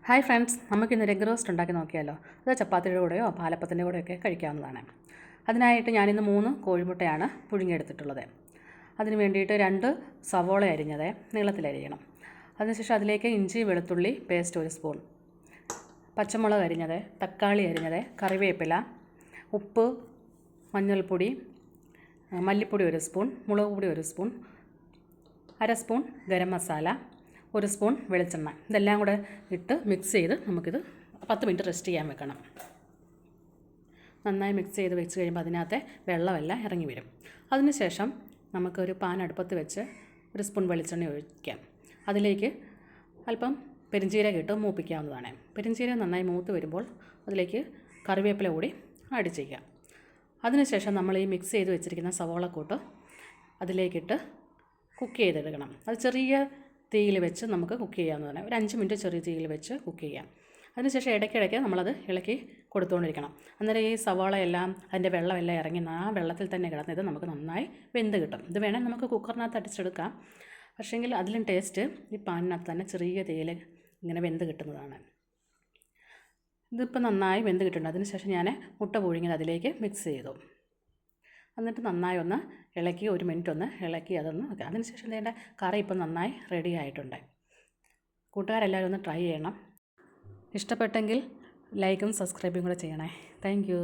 Hi friends, നമുക്കിന്ന് egg roast ഉണ്ടാക്കി നോക്കിയാലോ. അത് ചപ്പാത്തിയുടെ കൂടെയോ പാലപ്പത്തിൻ്റെ കൂടെയൊക്കെ കഴിക്കാവുന്നതാണ്. അതിനായിട്ട് ഞാനിന്ന് 3 കോഴിമുട്ടയാണ് പുഴുങ്ങിയെടുത്തിട്ടുള്ളത്. അതിന് വേണ്ടിയിട്ട് 2 സവോള അരിഞ്ഞത് നീളത്തിലരിയണം. അതിനുശേഷം അതിലേക്ക് ഇഞ്ചി വെളുത്തുള്ളി പേസ്റ്റ് 1 സ്പൂൺ, പച്ചമുളക് അരിഞ്ഞത്, തക്കാളി അരിഞ്ഞത്, കറിവേപ്പില, ഉപ്പ്, മഞ്ഞൾപ്പൊടി, മല്ലിപ്പൊടി 1 സ്പൂൺ, മുളക് പൊടി 1 spoon, 1/2 spoon garam masala, 1 spoon വെളിച്ചെണ്ണ. ഇതെല്ലാം കൂടെ ഇട്ട് മിക്സ് ചെയ്ത് നമുക്കിത് 10 മിനിറ്റ് റെസ്റ്റ് ചെയ്യാൻ വെക്കണം. നന്നായി മിക്സ് ചെയ്ത് വെച്ച് കഴിയുമ്പോൾ അതിനകത്തെ വെള്ളമെല്ലാം ഇറങ്ങി വരും. അതിനുശേഷം നമുക്കൊരു പാൻ അടുപ്പത്ത് വെച്ച് 1 സ്പൂൺ വെളിച്ചെണ്ണ ഒഴിക്കാം. അതിലേക്ക് അല്പം പെരിഞ്ചീരകം ഇട്ട് മൂപ്പിക്കാവുന്നതാണ്. പെരിഞ്ചീരകം നന്നായി മൂത്ത് വരുമ്പോൾ അതിലേക്ക് കറിവേപ്പില കൂടി ആഡ് ചെയ്യുക. അതിനുശേഷം നമ്മൾ ഈ മിക്സ് ചെയ്ത് വെച്ചിരിക്കുന്ന സവോളക്കൂട്ട് അതിലേക്കിട്ട് കുക്ക് ചെയ്തെടുക്കണം. അത് ചെറിയ തീയിൽ വെച്ച് നമുക്ക് കുക്ക് ചെയ്യാവുന്നതാണ്. ഒരു 5 മിനിറ്റ് ചെറിയ തീയിൽ വെച്ച് കുക്ക് ചെയ്യാം. അതിനുശേഷം ഇടയ്ക്കിടയ്ക്ക് നമ്മളത് ഇളക്കി കൊടുത്തുകൊണ്ടിരിക്കണം. അന്നേരം ഈ സവാളയെല്ലാം അതിൻ്റെ വെള്ളമെല്ലാം ഇറങ്ങി ആ വെള്ളത്തിൽ തന്നെ കിടന്നത് നമുക്ക് നന്നായി വെന്ത് കിട്ടും. ഇത് വേണമെങ്കിൽ നമുക്ക് കുക്കറിനകത്ത് അടിച്ചെടുക്കാം. പക്ഷേങ്കിൽ അതിലും ടേസ്റ്റ് ഈ പാനിനകത്ത് തന്നെ ചെറിയ തീയിൽ ഇങ്ങനെ വെന്ത് കിട്ടുന്നതാണ്. ഇതിപ്പോൾ നന്നായി വെന്ത് കിട്ടുന്നുണ്ട്. അതിനുശേഷം ഞാൻ മുട്ട പുഴുങ്ങിയത് അതിലേക്ക് മിക്സ് ചെയ്തു. എന്നിട്ട് നന്നായി ഒന്ന് ഇളക്കി 1 മിനിറ്റ് ഒന്ന് ഇളക്കി അതൊന്ന് വെക്കാം. അതിനുശേഷം ഇതിൻ്റെ കറി ഇപ്പം നന്നായി റെഡി ആയിട്ടുണ്ട്. കൂട്ടുകാരെല്ലാവരും ഒന്ന് ട്രൈ ചെയ്യണം. ഇഷ്ടപ്പെട്ടെങ്കിൽ ലൈക്കും സബ്സ്ക്രൈബും കൂടെ ചെയ്യണേ. Thank you.